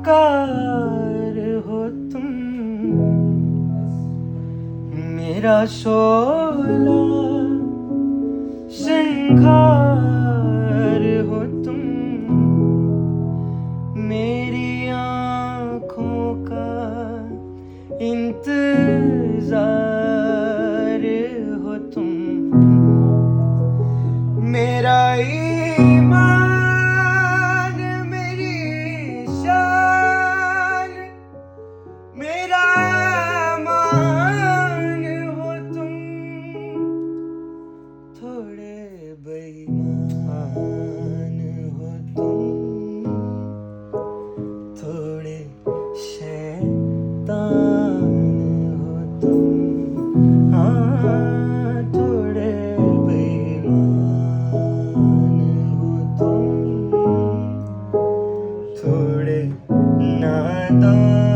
साकार हो तुम, मेरा शोला श्रृंगार हो तुम, मेरी आँखों का इंतजार हो तुम, मेरा ईमान मेरी शान, मेरा मान हो तुम, थोड़े बेईमान हो तुम, थोड़े शैतान हो तुम, हाँ थोड़े बेईमान हो तुम, थोड़े नादान